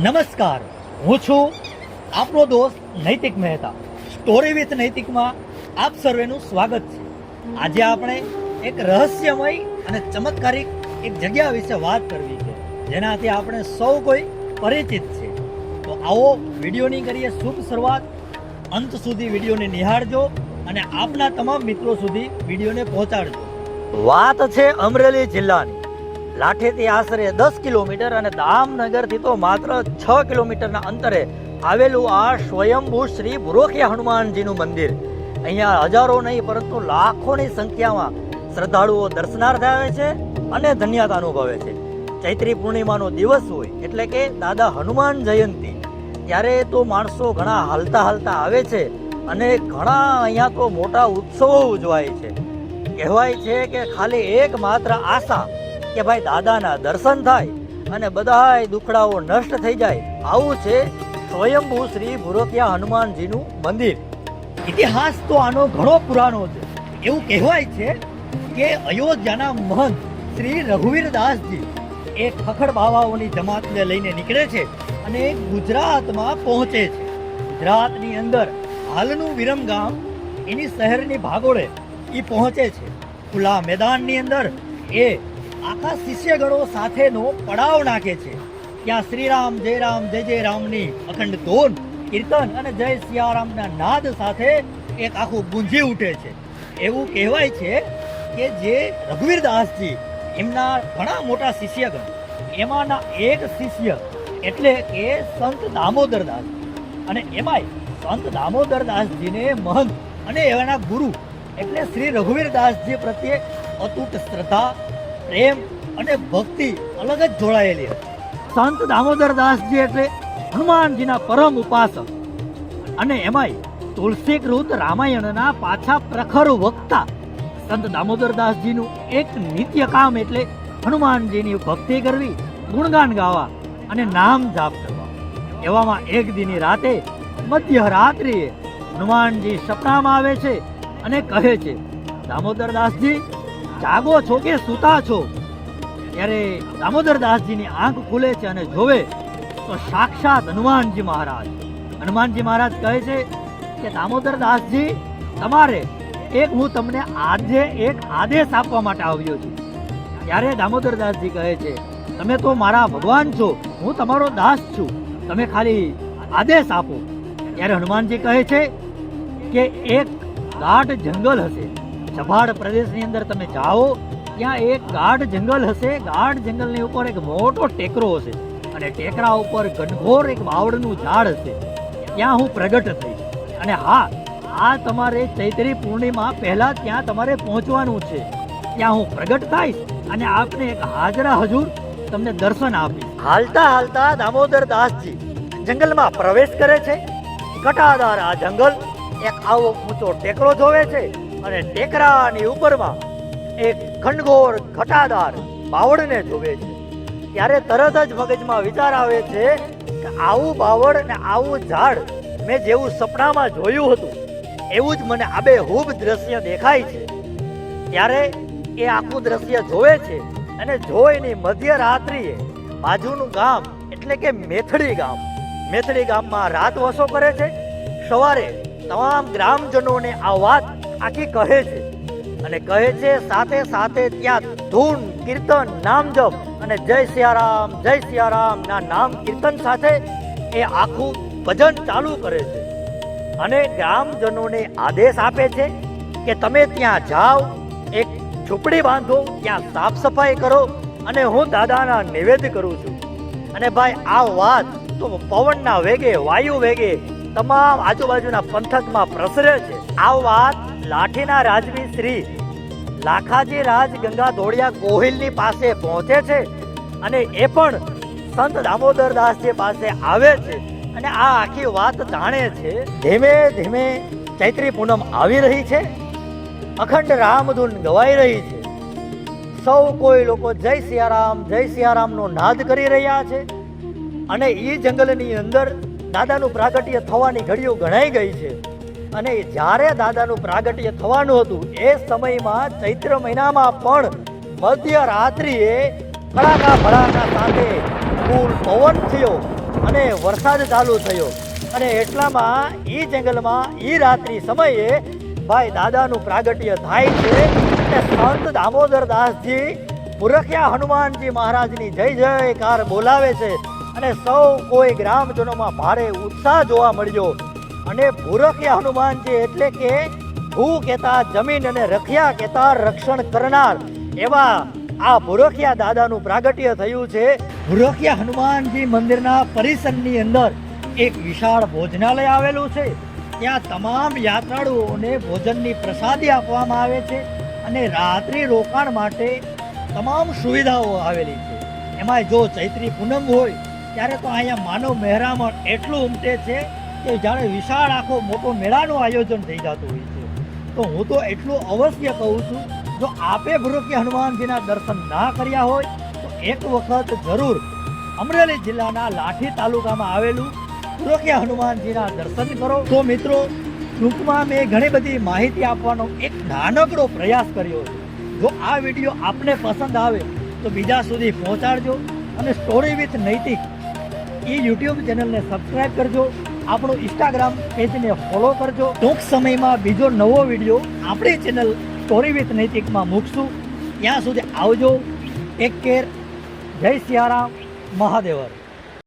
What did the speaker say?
નમસ્કાર, હું છું આપનો દોસ્ત નૈતિક મહેતા. સ્ટોરી વિથ નૈતિકમાં આપ સર્વેનું સ્વાગત છે. આજે આપણે એક રહસ્યમય અને ચમત્કારિક એક જગ્યા વિશે વાત કરવી છે, જેનાથી આપણે સૌ કોઈ પરિચિત છે. તો આવો વિડીયોની કરીએ શુભ શરૂઆત. અંત સુધી વિડીયોને નિહાળજો અને આપના તમામ મિત્રો સુધી વિડીયોને પહોંચાડજો. વાત છે અમરેલી જિલ્લાની. લાઠીથી આશરે 10 કિલોમીટર અને દામનગરથી તો માત્ર 6 કિલોમીટરના અંતરે આવેલું આ સ્વયંભૂ શ્રી ભુરોખિયા હનુમાનજીનું મંદિર. અહીંયા હજારો નહીં પરંતુ લાખોની સંખ્યામાં શ્રદ્ધાળુઓ દર્શનાર્થે આવે છે અને ધન્યતા અનુભવે છે. ચૈત્રી પૂર્ણિમાનો દિવસ હોય એટલે કે દાદા હનુમાન જયંતિ, ત્યારે તો માણસો ઘણા હાલતા હાલતા આવે છે અને ઘણા અહીંયા તો મોટા ઉત્સવો ઉજવાય છે. કહેવાય છે કે ખાલી એક માત્ર આશા કે ભાઈ દાદાના દર્શન થાય અને બધાય દુખડાઓ નષ્ટ થઈ જાય. આવું છે સ્વયંભૂ શ્રી ભુરોખિયા હનુમાનજીનું મંદિર. ઇતિહાસ તો આનો ઘણો પુરાણો છે. એવું કહેવાય છે કે અયોધ્યાના મહંત શ્રી રઘુવીર દાસજી એક ખખડ બાવાઓની જમાતને લઈને નીકળે છે અને ગુજરાતમાં પહોંચે છે. ગુજરાતની અંદર હાલનું વિરમગામ એની શહેરની ભાગોળે એ પહોંચે છે. ખુલ્લા મેદાનની અંદર એ આખા શિષ્યગણો સાથેનો પડાવ નાખે છે. ત્યાં શ્રીરામ જય જય રામની અખંડ ધૂન, કીર્તન અને જય સિયારામના નાદ સાથે એક આખું ગુંજી ઉઠે છે. એવું કહેવાય છે કે જે રઘુવીર દાસજી એમના ઘણા મોટા શિષ્યગણ, એમાંના એક શિષ્ય એટલે કે સંત દામોદર દાસ, અને એમાંય સંત દામોદર દાસજીને મહંત અને એના ગુરુ એટલે શ્રી રઘુવીર દાસજી પ્રત્યે અતૂટ શ્રદ્ધા, પ્રેમ અને ભક્તિ અલગ જ જોડાયેલી હતી. સંત દામોદર દાસજી એટલે હનુમાનજીના પરમ ઉપાસક અને એમાંય તુલસીકૃત રામાયણના પાછા પ્રખર વક્તા. સંત દામોદર દાસજીનું એક નિત્ય કામ એટલે હનુમાનજીની ભક્તિ કરવી, ગુણગાન ગાવા અને નામ જાપ કરવા. એવામાં એક દિની રાતે મધ્યરાત્રિએ હનુમાનજી સપનામાં આવે છે અને કહે છે, દામોદર દાસજી જાગો છો કે સૂતા છો? ત્યારે દામોદર દાસજીની આંખ ખુલે છે અને જોવે તો સાક્ષાત હનુમાનજી મહારાજ. હનુમાનજી મહારાજ કહે છે કે દામોદર દાસજી, તમારે હું તમને આજે એક આદેશ આપવા માટે આવ્યો છું. ત્યારે દામોદર દાસજી કહે છે, તમે તો મારા ભગવાન છો, હું તમારો દાસ છું, તમે ખાલી આદેશ આપો. ત્યારે હનુમાનજી કહે છે કે એક ગાઢ જંગલ હશે, સભાડ પ્રદેશની અંદર તમે જાઓ, ત્યાં એક ગાઢ જંગલ હશે. ગાઢ જંગલની ઉપર એક મોટો ટેકરો હશે અને ટેકરા ઉપર ઘનઘોર એક બાવળનું ઝાડ હશે. ત્યાં હું પ્રગટ થઈશ અને હા, આ તમારે ચૈત્રી પૂર્ણિમા પહેલા ત્યાં તમારે પહોંચવાનું છે. ત્યાં હું પ્રગટ થઈશ અને આપને એક હાજરા હજુર તમને દર્શન આપીશ. હાલતા હાલતા દામોદર દાસજી જંગલમાં પ્રવેશ કરે છે. ઘટાદાર આ જંગલ, એક આવો ઊંચો ટેકરો જોવે છે અને ટેકરાની ઉપરમાં એક ઘનઘોર ઘટાદાર બાવળને જોવે છે. ત્યારે તરત જ મગજમાં વિચાર આવે છે કે આવું બાવળ અને આવું ઝાડ મેં જેવું સપનામાં જોયું હતું એવું જ મને આબેહૂબ દ્રશ્ય દેખાય છે. ત્યારે એ આખું દ્રશ્ય જોવે છે અને જોઈને મધ્યરાત્રિએ બાજુનું ગામ એટલે કે મેથડી ગામમાં રાત વસો કરે છે. સવારે તમામ ગ્રામજનોને આ વાત આખી કહે છે અને કહે છે સાથે સાથે ત્યાં ધૂન, કીર્તન, નામ જપ અને જય સિયારામ ના નામ કીર્તન સાથે એ આખું ભજન ચાલુ કરે છે અને ગ્રામજનોને આદેશ આપે છે કે તમે ત્યાં જાઓ, એક ઝૂંપડી બાંધો, ત્યાં સાફ સફાઈ કરો અને હું દાદાના નિવેદ કરું છું. અને ભાઈ આ વાત તો પવનના વેગે, વાયુ વેગે તમામ આજુબાજુના પંથકમાં પ્રસરે છે. આ વાત લાઠીના રાજવી શ્રી લાખાજી રાજ ગંગા ધોળિયા ગોહિલની પાસે પહોંચે છે અને એ પણ સંત દામોદર દાસજી પાસે આવે છે અને આ આખી વાત જાણે છે. ધીમે ધીમે ચૈત્રી પૂનમ આવી રહી છે, અખંડ રામધૂન ગવાઈ રહી છે. સૌ કોઈ લોકો જય સિયારામનો નાદ કરી રહ્યા છે અને એ જંગલની અંદર દાદાનું પ્રાગટ્ય થવાની ઘડીઓ ગણાઈ ગઈ છે. અને જ્યારે દાદાનું પ્રાગટ્ય થવાનું હતું એ સમયમાં ચૈત્ર મહિનામાં પણ મધ્યરાત્રિએ ભડાકા સાથે ફૂલ પવન થયો અને વરસાદ ચાલુ થયો અને એટલામાં ઈ જંગલમાં ઈ રાત્રિ સમયે ભાઈ દાદાનું પ્રાગટ્ય થાય છે અને સંત દામોદર દાસજી પુરખિયા હનુમાનજી મહારાજની જય જયકાર બોલાવે છે અને સૌ કોઈ ગ્રામજનોમાં ભારે ઉત્સાહ જોવા મળ્યો. અને પુરખિયા હનુમાનજી એટલે કે ભૂ કહેતા જમીન અને રખિયા કહેતા રક્ષણ કરનાર એવા આ પુરખિયા દાદાનું પ્રાગટ્ય થયું છે. પુરખિયા હનુમાનજી મંદિરના પરિસરની અંદર એક વિશાળ ભોજનાલય આવેલું છે. ત્યાં તમામ યાત્રાળુઓને ભોજનની પ્રસાદી આપવામાં આવે છે અને રાત્રિ રોકાણ માટે તમામ સુવિધાઓ આવેલી છે. એમાં જો ચૈત્રી પૂનમ હોય ત્યારે તો અહીંયા માનવ મહેરામણ એટલું ઉમટે છે કે જાણે વિશાળ આખો મોટો મેળાનું આયોજન થઈ જતું હોય છે. તો હું તો એટલું અવશ્ય કહું છું, જો આપે પુરખિયા હનુમાનજીના દર્શન ના કર્યા હોય તો એક વખત જરૂર અમરેલી જિલ્લાના લાઠી તાલુકામાં આવેલું પુરખિયા હનુમાનજીના દર્શન કરો. તો મિત્રો, ટૂંકમાં મેં ઘણી બધી માહિતી આપવાનો એક નાનકડો પ્રયાસ કર્યો છે. જો આ વિડીયો આપને પસંદ આવે તો બીજા સુધી પહોંચાડજો અને સ્ટોરી વિથ નૈતિક એ યુટ્યુબ ચેનલને સબસ્ક્રાઇબ કરજો. આપણું ઇન્સ્ટાગ્રામ પેજને ફોલો કરજો. ટૂંક સમયમાં બીજો નવો વિડીયો આપણી ચેનલ સ્ટોરી વિથ નૈતિકમાં મૂકશું. ત્યાં સુધી આવજો. Take care. જય સિયારામ. મહાદેવર.